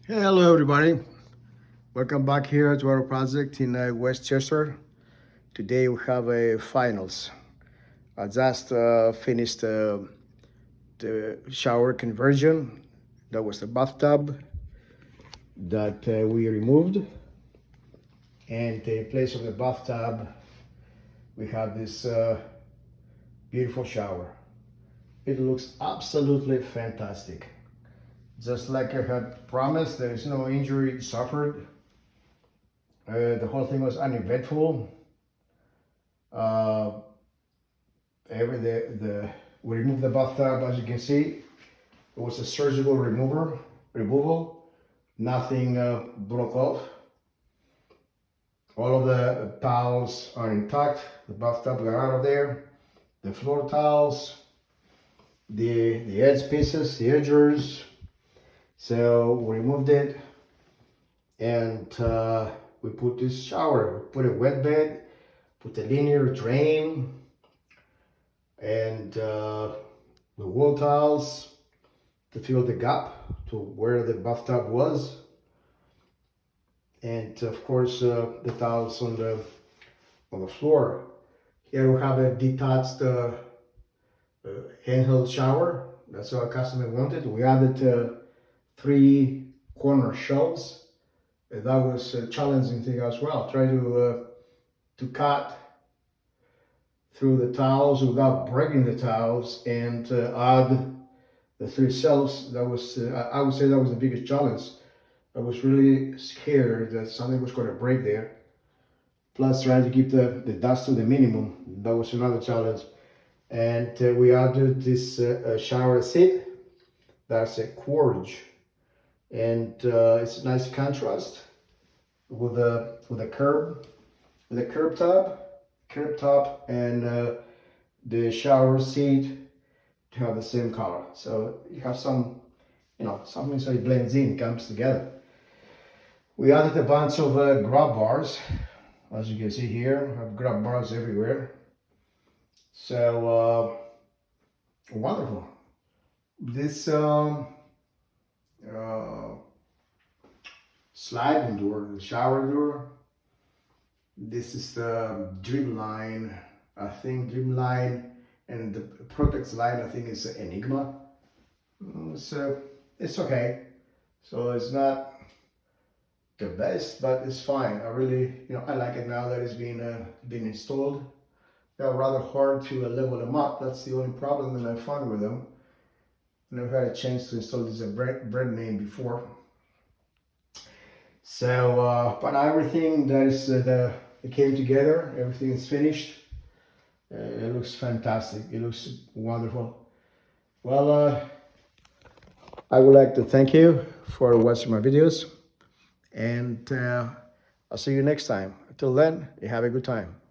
Hello everybody, welcome back here to our project in Westchester. Today we have a finals. I just finished the shower conversion. That was the bathtub that we removed, and in place of the bathtub we have this beautiful shower. It looks absolutely fantastic. Just like I had promised, there is no injury suffered. The whole thing was uneventful. Uh, we removed the bathtub, as you can see. It was a surgical removal. Nothing broke off. All of the towels are intact. The bathtub got out of there. The floor towels, the edge pieces, the edgers. So we removed it, and we put this shower, put a wet bed, put a linear drain, and the wall tiles to fill the gap to where the bathtub was, and of course the tiles on the floor. Here we have a detached handheld shower. That's what our customer wanted. We added 3 corner shelves. That was a challenging thing as well. Try to cut through the towels without breaking the towels and add the 3 shelves. That was I would say that was the biggest challenge. I was really scared that something was going to break there. Plus trying to keep the dust to the minimum. That was another challenge. And we added this shower seat. That's a quartz, and it's a nice contrast with the curb top, and the shower seat to have the same color. So you have some, something so it blends in, comes together. We added a bunch of grab bars, as you can see here. We have grab bars everywhere. So wonderful. This sliding door, the shower door. This is the dream line. I think dream line, and the protect line I think is Enigma. So it's okay. So it's not the best, but it's fine. I really, I like it now that it's been installed. They're rather hard to level them up. That's the only problem that I found with them. Never had a chance to install this brand name before. So, but everything that is it came together. Everything is finished. It looks fantastic. It looks wonderful. Well, I would like to thank you for watching my videos, and I'll see you next time. Until then, you have a good time.